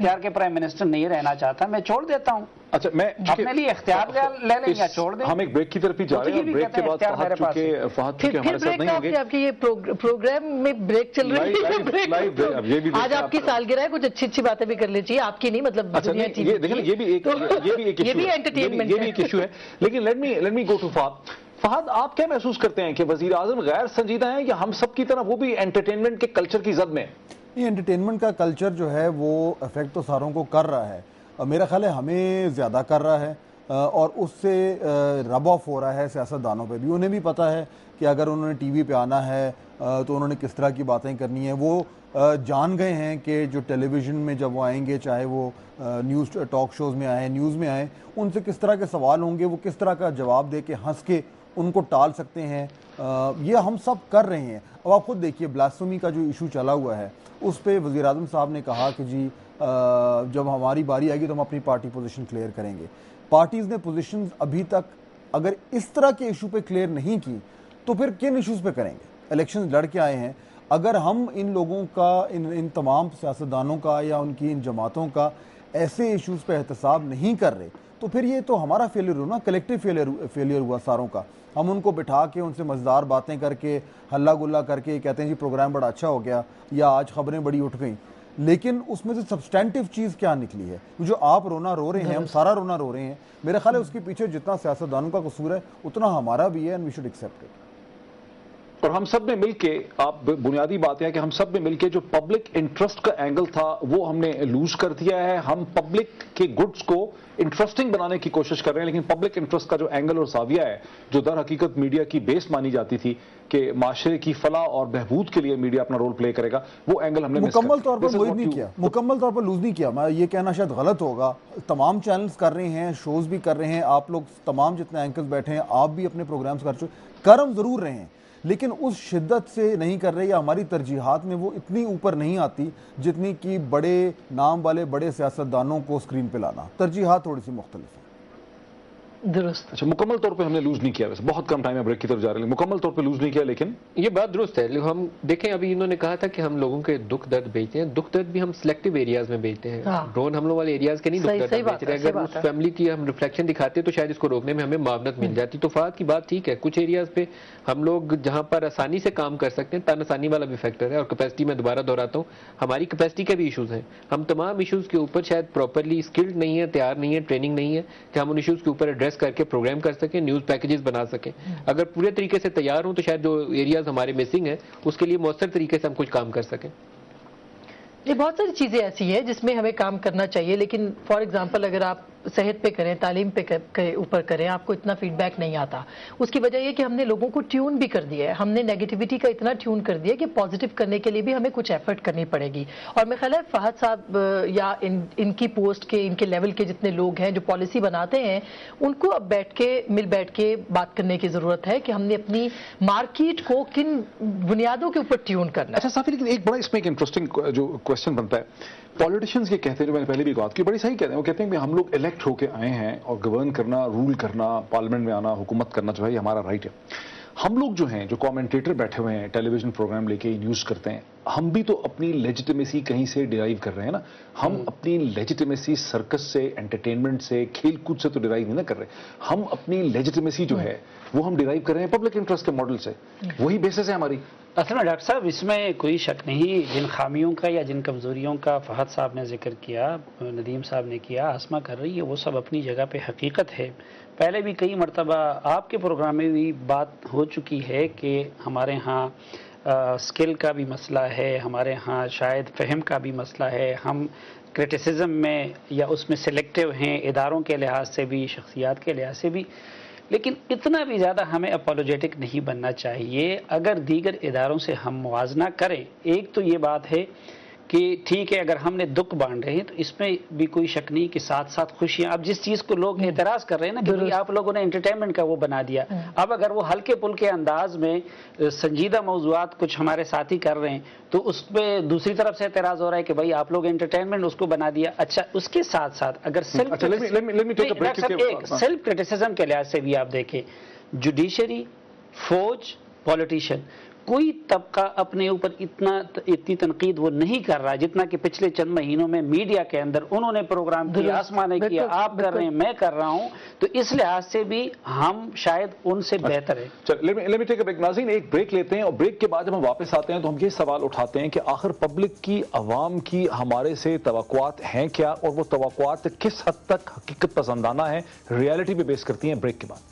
اختیار کے prime minister نہیں رہنا چاہتا میں چھوڑ دیتا ہوں. اچھا میں اپنے لیے اختیار لے لیں یا چھوڑ دیں. ہم ایک بریک کی طرف ہی جا رہے ہیں, بریک کے بعد فہد چونکہ ہمارے ساتھ نہیں ہوں گے. آپ کے یہ پروگرام میں بریک چل رہی ہے, آج آپ کی سالگرہ ہے, کچھ اچھی اچھی باتیں بھی کر لینی چاہیے, آپ کی نہیں مطلب یہ بھی ایک ایشو ہے. لیکن let me go to Fahad, آپ کیا محسوس کرتے ہیں کہ وزیر اعظم غیر سنجیدہ ہیں یا ہم سب کی طرح وہ بھی انٹرٹینمنٹ کے کلچر کی زد میں؟ یہ انٹرٹینمنٹ کا کلچر جو ہے وہ افیکٹ تو ساروں کو کر رہا ہے, میرا خیال ہے ہمیں زیادہ کر رہا ہے, اور اس سے رب آف ہو رہا ہے سیاستدانوں پہ بھی. انہیں بھی پتہ ہے کہ اگر انہوں نے ٹی وی پہ آنا ہے تو انہوں نے کس طرح کی باتیں کرنی ہیں. وہ جان گئے ہیں کہ جو ٹیلی ویژن میں جب وہ آئیں گے, چاہے وہ نیوز ٹاک شوز میں آئیں, نیوز میں آئیں, ان سے کس طرح کے سوال ہوں گے, وہ کس طرح کا جواب دے کے ہنس کے ان کو ٹال سکتے ہیں. یہ ہم سب کر رہے ہیں. اب آپ خود دیکھیے بلاسفیمی کا جو ایشو چلا ہوا ہے, اس پہ وزیر اعظم صاحب نے کہا کہ جی جب ہماری باری آئے گی تو ہم اپنی پارٹی پوزیشن کلیئر کریں گے. پارٹیز نے پوزیشنز ابھی تک اگر اس طرح کے ایشو پہ کلیئر نہیں کی تو پھر کن ایشوز پہ کریں گے؟ الیکشن لڑ کے آئے ہیں, اگر ہم ان لوگوں کا ان تمام سیاستدانوں کا یا ان کی ان جماعتوں کا ایسے ایشوز پہ احتساب نہیں کر رہے تو پھر یہ تو ہمارا فیلئر ہوا نا, کلیکٹیو فیلئر ہوا ساروں کا. ہم ان کو بٹھا کے ان سے مزدار باتیں کر کے ہلہ گلہ کر کے کہتے ہیں جی پروگرام بڑا اچھا ہو گیا یا آج خبریں بڑی اٹھ گئیں, لیکن اس میں سے سبسٹینٹیو چیز کیا نکلی ہے؟ جو آپ رونا رو رہے ہیں, ہم سارا رونا رو رہے ہیں, میرا خیال ہے اس کے پیچھے جتنا سیاستدانوں کا قصور ہے اتنا ہمارا بھی ہے, and we should accept it. اور ہم سب نے مل کے, آپ بنیادی بات ہے کہ ہم سب نے مل کے جو پبلک انٹرسٹ کا اینگل تھا وہ ہم نے لوز کر دیا ہے. ہم پبلک کے گڈز کو انٹرسٹنگ بنانے کی کوشش کر رہے ہیں, لیکن پبلک انٹرسٹ کا جو اینگل اور زاویہ ہے, جو در حقیقت میڈیا کی بیس مانی جاتی تھی کہ معاشرے کی فلاح اور بہبود کے لیے میڈیا اپنا رول پلے کرے گا, وہ اینگل ہم نے مکمل طور پر مکمل طور پر لوز نہیں کیا. میں یہ کہنا شاید غلط ہوگا, تمام چینلز کر رہے ہیں, شوز بھی کر رہے ہیں, آپ لوگ تمام جتنے اینکرز بیٹھے ہیں آپ بھی اپنے پروگرامز کر ہم ضرور رہے ہیں, لیکن اس شدت سے نہیں کر رہے, یا ہماری ترجیحات میں وہ اتنی اوپر نہیں آتی جتنی کہ بڑے نام والے بڑے سیاستدانوں کو اسکرین پہ لانا. ترجیحات تھوڑی سی مختلف ہیں. درست. اچھا, مکمل طور پہ ہم نے لوز نہیں کیا, ویسے بہت کم ٹائم ہے بریک کی طرف جا رہے ہیں, مکمل طور پہ لوز نہیں کیا, لیکن یہ بات درست ہے. ہم دیکھیں ابھی انہوں نے کہا تھا کہ ہم لوگوں کے دکھ درد بیچتے ہیں, دکھ درد بھی ہم سلیکٹیو ایریاز میں بیچتے ہیں, ڈرون حملوں والے ایریاز کے نہیں دکھ درد بیچ رہے. اگر اس فیملی کی ہم ریفلیکشن دکھاتے ہیں تو شاید اس کو روکنے میں ہمیں معاونت مل جاتی. تو فہد کی بات ٹھیک ہے, کچھ ایریاز پہ ہم لوگ جہاں پر آسانی سے کام کر سکتے ہیں, تن آسانی والا بھی فیکٹر ہے, اور کیپیسٹی میں دوبارہ دہراتا ہوں, ہماری کیپیسٹی کے بھی ایشوز ہیں. ہم تمام ایشوز کے اوپر شاید پراپرلی اسکلڈ نہیں ہے, تیار نہیں ہے, ٹریننگ نہیں ہے کہ ہم ان ایشوز کے اوپر ایڈریس کر کے پروگرام کر سکیں, نیوز پیکیجز بنا سکیں. اگر پورے طریقے سے تیار ہوں تو شاید جو ایریاز ہمارے مسنگ ہیں اس کے لیے مؤثر طریقے سے ہم کچھ کام کر سکیں. یہ بہت ساری چیزیں ایسی ہیں جس میں ہمیں کام کرنا چاہیے, لیکن فار ایگزامپل اگر آپ صحت پہ کریں, تعلیم پہ اوپر کریں, آپ کو اتنا فیڈ بیک نہیں آتا. اس کی وجہ یہ کہ ہم نے لوگوں کو ٹیون بھی کر دیا ہے, ہم نے نیگیٹیوٹی کا اتنا ٹیون کر دیا کہ پازیٹیو کرنے کے لیے بھی ہمیں کچھ ایفرٹ کرنی پڑے گی. اور میں خیال ہے فہد صاحب یا ان کی پوسٹ کے, ان کے لیول کے جتنے لوگ ہیں جو پالیسی بناتے ہیں, ان کو اب مل بیٹھ کے بات کرنے کی ضرورت ہے کہ ہم نے اپنی مارکیٹ کو کن بنیادوں کے اوپر ٹیون کرنا ہے. اچھا صافی, لیکن ایک بڑا اس میں ایک انٹرسٹنگ جو کوشچن بنتا ہے, پولیٹیشینز یہ کہتے ہیں, جو میں نے پہلے بھی بات کی, بڑی صحیح کہتے ہیں, وہ کہتے ہیں کہ ہم لوگ الیکٹ ہو کے آئے ہیں اور گورن کرنا, رول کرنا, پارلیمنٹ میں آنا, حکومت کرنا جو ہے یہ ہمارا رائٹ ہے. ہم لوگ جو ہیں, جو کامنٹیٹر بیٹھے ہوئے ہیں, ٹیلی ویژن پروگرام لے کے نیوز کرتے ہیں, ہم بھی تو اپنی لیجیٹیمیسی کہیں سے ڈیرائیو کر رہے ہیں نا. ہم اپنی لیجیٹیمیسی سرکس سے, انٹرٹینمنٹ سے, کھیل کود سے تو ڈیرائیو نہیں نہ کر رہے. ہم اپنی لیجیٹیمیسی جو ہے وہ ہم ڈیرائیو کر رہے ہیں پبلک انٹرسٹ کے ماڈل سے, وہی بیسس ہے ہماری. اصل میں ڈاکٹر صاحب اس میں کوئی شک نہیں, جن خامیوں کا یا جن کمزوریوں کا فہد صاحب نے ذکر کیا, ندیم صاحب نے کیا, آسما کر رہی ہے, وہ سب اپنی جگہ پہ حقیقت ہے. پہلے بھی کئی مرتبہ آپ کے پروگرام میں بھی بات ہو چکی ہے کہ ہمارے ہاں اسکل کا بھی مسئلہ ہے, ہمارے ہاں شاید فہم کا بھی مسئلہ ہے, ہم کرٹیسزم میں یا اس میں سلیکٹیو ہیں, اداروں کے لحاظ سے بھی, شخصیات کے لحاظ سے بھی. لیکن اتنا بھی زیادہ ہمیں اپولوجیٹک نہیں بننا چاہیے. اگر دیگر اداروں سے ہم موازنہ کریں, ایک تو یہ بات ہے کہ ٹھیک ہے اگر ہم نے دکھ بانٹ رہے ہیں تو اس میں بھی کوئی شک نہیں کہ ساتھ ساتھ خوشیاں, اب جس چیز کو لوگ اعتراض کر رہے ہیں نا کہ آپ لوگوں نے انٹرٹینمنٹ کا وہ بنا دیا, اب اگر وہ ہلکے پھلکے انداز میں سنجیدہ موضوعات کچھ ہمارے ساتھی کر رہے ہیں تو اس پہ دوسری طرف سے اعتراض ہو رہا ہے کہ بھائی آپ لوگ انٹرٹینمنٹ اس کو بنا دیا. اچھا, اس کے ساتھ ساتھ اگر سیلف کرٹیسزم کے لحاظ سے بھی آپ دیکھیں, جوڈیشری, فوج, پولیٹیشین, کوئی طبقہ اپنے اوپر اتنی تنقید وہ نہیں کر رہا جتنا کہ پچھلے چند مہینوں میں میڈیا کے اندر انہوں نے پروگرام کیا، آسما نے کیا، آپ کر رہے ہیں، میں کر رہا ہوں، تو اس لحاظ سے بھی ہم شاید ان سے بہتر ہیں. Let me take a break. ناظرین ایک بریک لیتے ہیں اور بریک کے بعد جب ہم واپس آتے ہیں تو ہم یہ سوال اٹھاتے ہیں کہ آخر پبلک کی، عوام کی ہمارے سے توقعات ہیں کیا، اور وہ توقعات کس حد تک حقیقت پسندانہ ہیں، ریالٹی پہ بیس کرتی ہیں. بریک کے بعد.